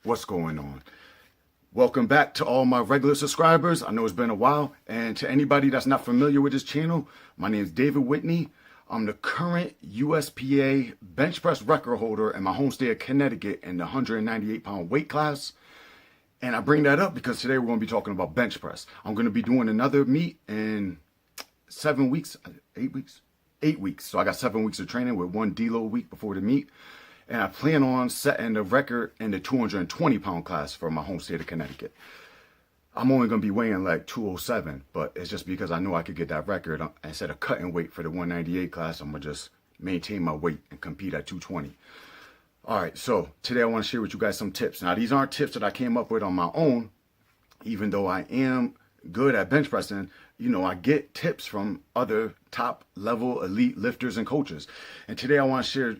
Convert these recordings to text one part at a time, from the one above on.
What's going on? Welcome back to all my regular subscribers. I know it's been a while, and to anybody that's not familiar with this channel, my name is David Whitney. I'm the current USPA bench press record holder in my home state of Connecticut in the 198-pound weight class. And I bring that up because today we're going to be talking about bench press. I'm going to be doing another meet in 7 weeks, 8 weeks, 8 weeks. So I got 7 weeks of training with one deload week before the meet. And I plan on setting the record in the 220-pound class for my home state of Connecticut. I'm only going to be weighing like 207, but it's just because I know I could get that record. Instead of cutting weight for the 198 class, I'm going to just maintain my weight and compete at 220. All right, so today I want to share with you guys some tips. Now, these aren't tips that I came up with on my own, even though I am good at bench pressing. You know, I get tips from other top level elite lifters and coaches. And today I want to share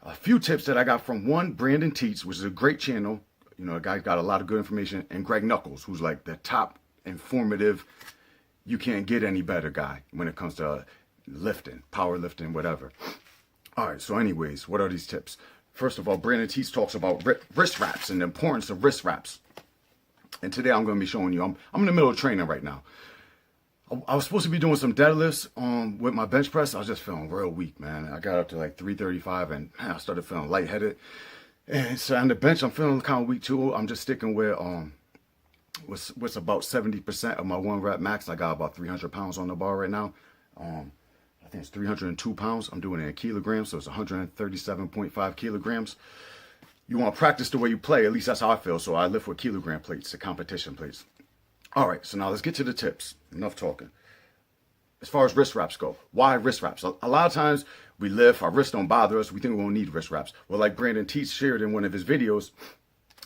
a few tips that I got from one, Brandon Teitz, which is a great channel. You know, a guy's got a lot of good information, and Greg Nuckols, who's like the top informative, you can't get any better guy when it comes to lifting, powerlifting, whatever. All right, so anyways, what are these tips? First of all, Brandon Teitz talks about wrist wraps and the importance of wrist wraps. And today I'm going to be showing you, I'm in the middle of training right now. I was supposed to be doing some deadlifts with my bench press. I was just feeling real weak, man. I got up to like 335 and I started feeling lightheaded. And so on the bench, I'm feeling kind of weak too. I'm just sticking with what's about 70% of my 1 rep max. I got about 300 pounds on the bar right now. I think it's 302 pounds. I'm doing it in kilograms, so it's 137.5 kilograms. You want to practice the way you play. At least that's how I feel. So I lift with kilogram plates, the competition plates. All right, so now let's get to the tips. Enough talking. As far as wrist wraps go, why wrist wraps? A lot of times we lift, our wrists don't bother us. We think we won't need wrist wraps. Well, like Brandon Teitz shared in one of his videos,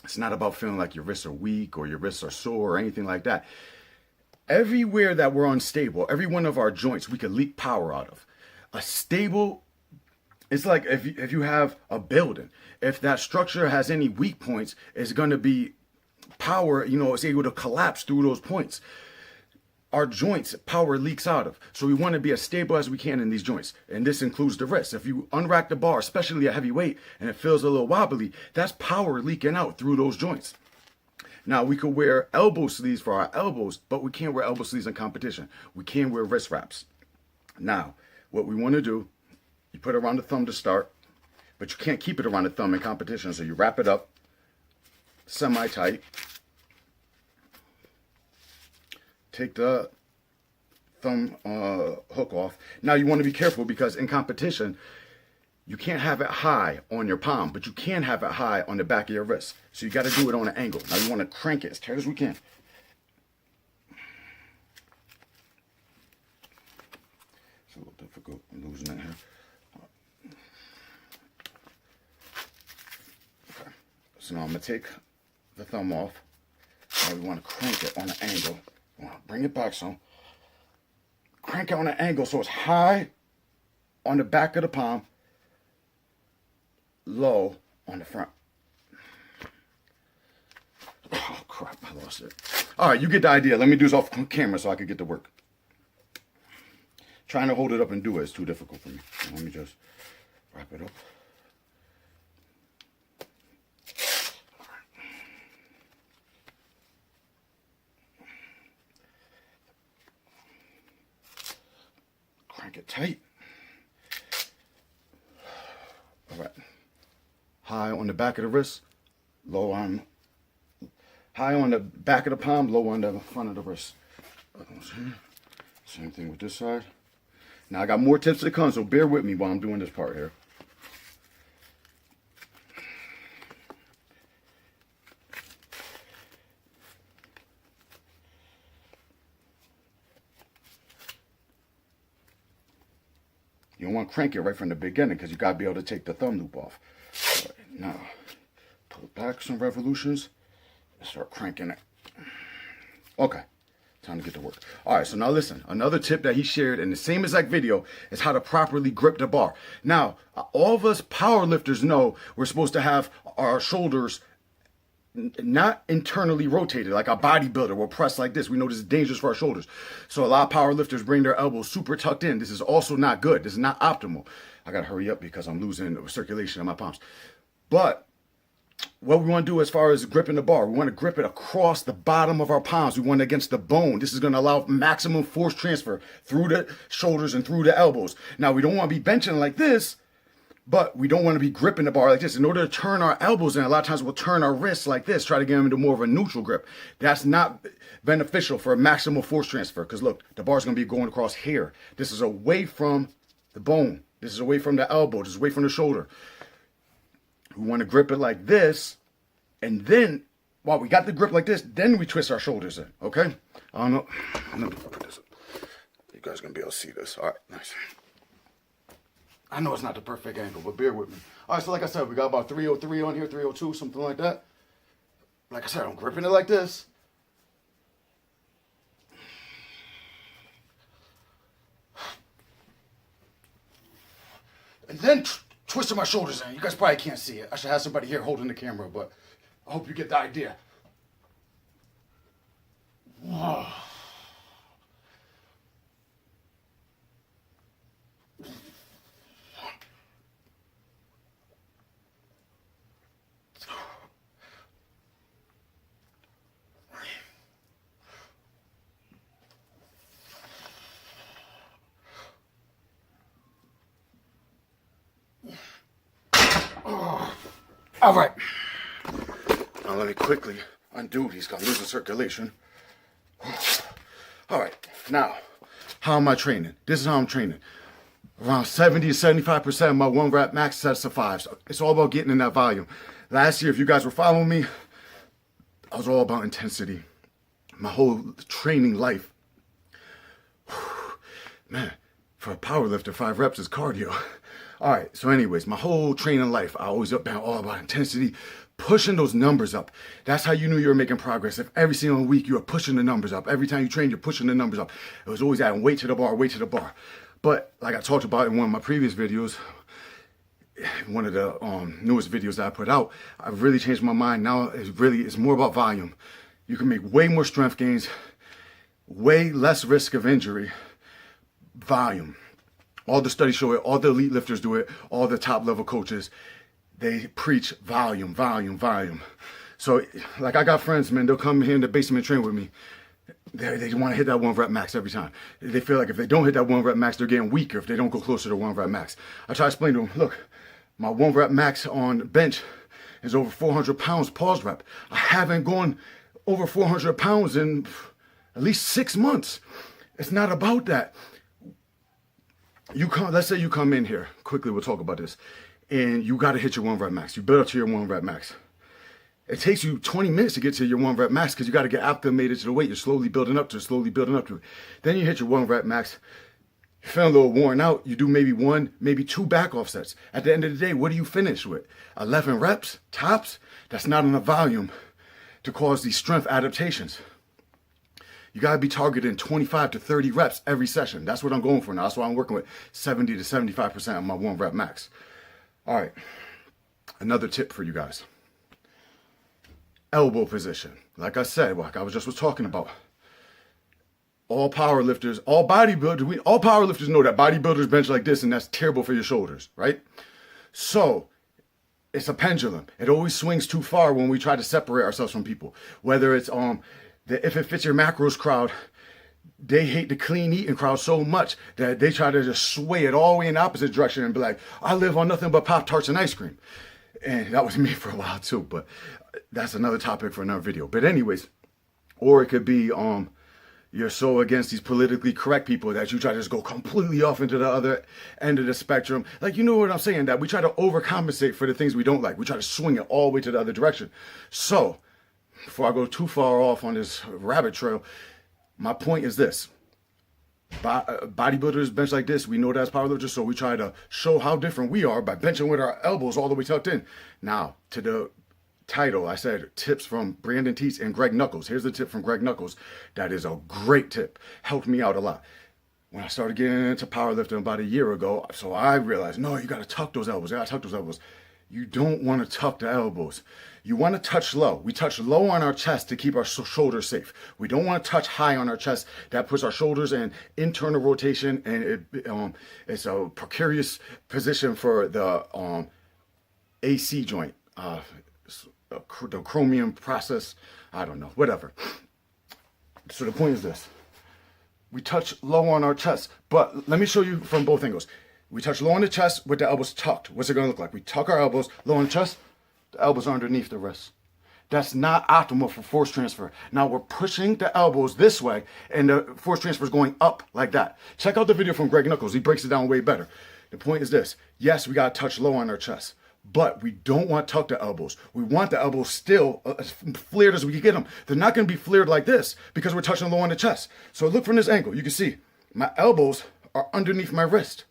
it's not about feeling like your wrists are weak or your wrists are sore or anything like that. Everywhere that we're unstable, every one of our joints, we can leak power out of. A stable, it's like if you have a building, if that structure has any weak points, it's going to be power, you know, it's able to collapse through those points. Our joints, power leaks out of. So we want to be as stable as we can in these joints. And this includes the wrist. If you unrack the bar, especially a heavy weight, and it feels a little wobbly, that's power leaking out through those joints. Now, we could wear elbow sleeves for our elbows, but we can't wear elbow sleeves in competition. We can wear wrist wraps. Now, what we want to do, you put it around the thumb to start, but you can't keep it around the thumb in competition. So you wrap it up semi-tight. Take the thumb hook off. Now you want to be careful because in competition, you can't have it high on your palm, but you can have it high on the back of your wrist. So you got to do it on an angle. Now you want to crank it as tight as we can. It's a little difficult. I'm losing it here. Okay. So now I'm going to take the thumb off. Now we want to crank it on an angle. Bring it back some. Crank it on an angle so it's high on the back of the palm, low on the front. Oh, crap, I lost it. All right, you get the idea. Let me do this off camera so I can get to work. Trying to hold it up and do it is too difficult for me. Let me just wrap it up. Crank it tight. All right. High on the back of the wrist, low on, high on the back of the palm, low on the front of the wrist. Same thing with this side. Now I got more tips to come, so bear with me while I'm doing this part here. You don't want to crank it right from the beginning because you got to be able to take the thumb loop off. All right, now, pull it back some revolutions and start cranking it. Okay, time to get to work. All right, so now listen. Another tip that he shared in the same exact video is how to properly grip the bar. Now, all of us power lifters know we're supposed to have our shoulders not internally rotated like a bodybuilder will press like this. We know this is dangerous for our shoulders. So a lot of power lifters bring their elbows super tucked in. This is also not good. This is not optimal. I got to hurry up because I'm losing circulation in my palms. But what we want to do as far as gripping the bar, we want to grip it across the bottom of our palms. We want it against the bone. This is going to allow maximum force transfer through the shoulders and through the elbows. Now, we don't want to be benching like this, but we don't want to be gripping the bar like this. In order to turn our elbows in, a lot of times we'll turn our wrists like this, try to get them into more of a neutral grip. That's not beneficial for a maximal force transfer, because look, the bar is going to be going across here. This is away from the bone. This is away from the elbow. This is away from the shoulder. We want to grip it like this, and then, while we got the grip like this, then we twist our shoulders in, okay? I don't know. Let me put this up. You guys are going to be able to see this. All right, nice. I know it's not the perfect angle, but bear with me. All right, so like I said, we got about 303 on here, 302, something like that. Like I said, I'm gripping it like this. And then twisting my shoulders in. You guys probably can't see it. I should have somebody here holding the camera, but I hope you get the idea. All right. Now let me quickly undo these. I'm losing circulation. All right. Now, how am I training? This is how I'm training. Around 70 to 75% of my 1 rep max sets of 5s. It's all about getting in that volume. Last year, if you guys were following me, I was all about intensity. My whole training life. Man, for a powerlifter, 5 reps is cardio. All right, so anyways, my whole training life, I always been all about intensity, pushing those numbers up. That's how you knew you were making progress. If every single week you were pushing the numbers up, every time you trained, you're pushing the numbers up. It was always adding weight to the bar, weight to the bar. But like I talked about in one of my previous videos, one of the newest videos that I put out, I've really changed my mind. Now it's more about volume. You can make way more strength gains, way less risk of injury, volume. All the studies show it, all the elite lifters do it, all the top level coaches, they preach volume, volume, volume. So like I got friends, man, they'll come here in the basement and train with me. They want to hit that 1 rep max every time. They feel like if they don't hit that 1 rep max, they're getting weaker if they don't go closer to 1 rep max. I try to explain to them, look, my 1 rep max on bench is over 400 pounds pause rep. I haven't gone over 400 pounds in at least 6 months. It's not about that. Let's say you come in here, quickly we'll talk about this, and you got to hit your 1 rep max. You build up to your 1 rep max. It takes you 20 minutes to get to your 1 rep max because you got to get acclimated to the weight. You're slowly building up to it, Then you hit your 1 rep max. You're feeling a little worn out. You do maybe 1, maybe 2 back off sets. At the end of the day, what do you finish with? 11 reps, tops? That's not enough volume to cause these strength adaptations. You got to be targeting 25 to 30 reps every session. That's what I'm going for now. That's why I'm working with 70 to 75% of my 1 rep max. All right. Another tip for you guys. Elbow position. Like I said, like I was talking about. All powerlifters, all powerlifters know that bodybuilders bench like this and that's terrible for your shoulders, right? So it's a pendulum. It always swings too far when we try to separate ourselves from people. Whether it's if it fits your macros crowd, they hate the clean eating crowd so much that they try to just sway it all the way in the opposite direction and be like, I live on nothing but Pop-Tarts and ice cream. And that was me for a while too, but that's another topic for another video. But anyways, or it could be you're so against these politically correct people that you try to just go completely off into the other end of the spectrum. Like, you know what I'm saying? That we try to overcompensate for the things we don't like. We try to swing it all the way to the other direction. So before I go too far off on this rabbit trail, my point is this. Bodybuilders bench like this. We know that's powerlifters, so we try to show how different we are by benching with our elbows all the way tucked in. Now, to the title, I said tips from Brandon Teitz and Greg Nuckols. Here's the tip from Greg Nuckols. That is a great tip. Helped me out a lot. When I started getting into powerlifting about a year ago, so I realized, no, you got to tuck those elbows. You got to tuck those elbows. You don't want to tuck the elbows. You want to touch low. We touch low on our chest to keep our shoulders safe. We don't want to touch high on our chest. That puts our shoulders in internal rotation, and it's a precarious position for the AC joint. the chromium process. I don't know, whatever. So the point is this. We touch low on our chest, but let me show you from both angles. We touch low on the chest with the elbows tucked. What's it gonna look like? We tuck our elbows low on the chest, the elbows are underneath the wrist. That's not optimal for force transfer. Now we're pushing the elbows this way and the force transfer is going up like that. Check out the video from Greg Nuckols. He breaks it down way better. The point is this. Yes, we gotta touch low on our chest, but we don't want to tuck the elbows. We want the elbows still as flared as we can get them. They're not gonna be flared like this because we're touching low on the chest. So look from this angle. You can see my elbows are underneath my wrist.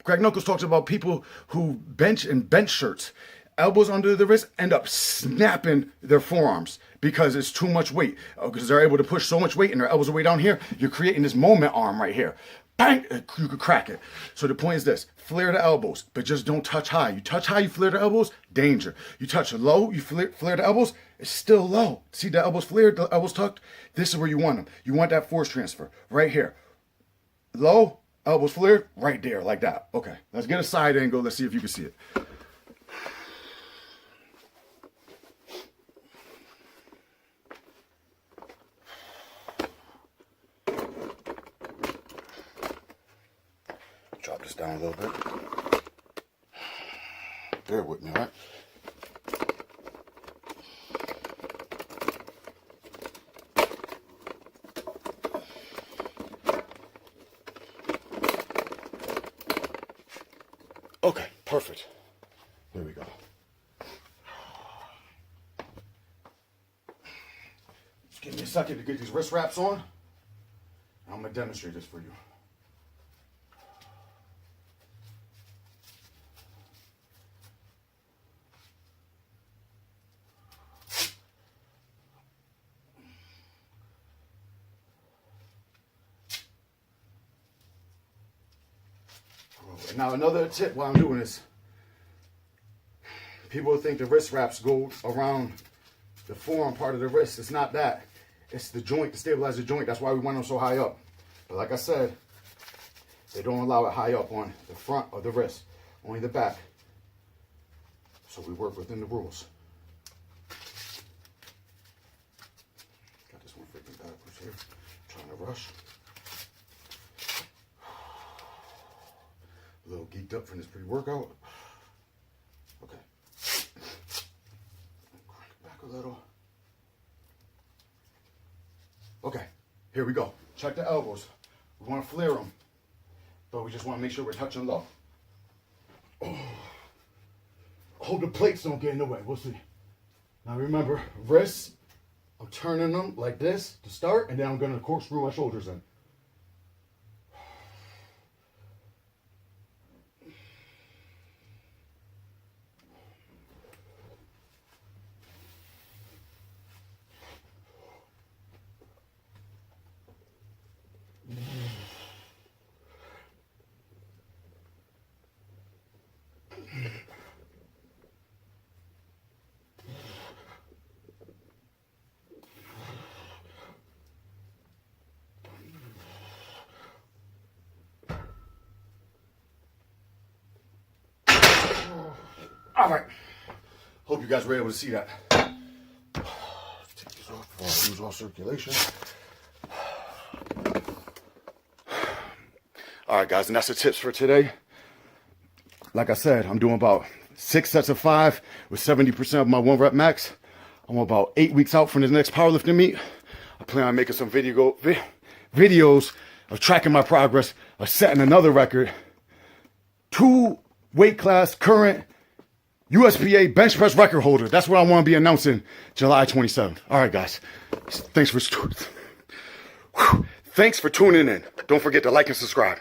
Greg Nuckols talks about people who bench in bench shirts. Elbows under the wrist end up snapping their forearms because it's too much weight. Because they're able to push so much weight and their elbows are way down here. You're creating this moment arm right here. Bang! You could crack it. So the point is this. Flare the elbows, but just don't touch high. You touch high, you flare the elbows, danger. You touch low, you flare the elbows, it's still low. See the elbows flared, the elbows tucked? This is where you want them. You want that force transfer right here. Low, elbows flared, right there, like that. Okay, let's get a side angle. Let's see if you can see it. Drop this down a little bit. Bear with me, all right? Okay, perfect. There we go. Just give me a second to get these wrist wraps on. I'm going to demonstrate this for you. Now another tip while I'm doing this, people think the wrist wraps go around the forearm part of the wrist. It's not that. It's the joint, to stabilize the joint. That's why we want them so high up. But like I said, they don't allow it high up on the front of the wrist, only the back. So we work within the rules. Got this one freaking backwards here. Trying to rush. A little geeked up from this pre-workout. Okay. Crank it back a little. Okay, here we go. Check the elbows. We want to flare them, but we just want to make sure we're touching low. Oh. Hope the plates don't get in the way. We'll see. Now remember, wrists, I'm turning them like this to start, and then I'm going to corkscrew my shoulders in. All right. Hope you guys were able to see that. Take these off before I lose all circulation. All right, guys, and that's the tips for today. Like I said, I'm doing about 6 sets of 5 with 70% of my 1 rep max. I'm about 8 weeks out from the next powerlifting meet. I plan on making some videos of tracking my progress, of setting another record. 2 weight class current USPA bench press record holder. That's what I want to be announcing July 27th. All right, guys. Thanks for tuning in. Don't forget to like and subscribe.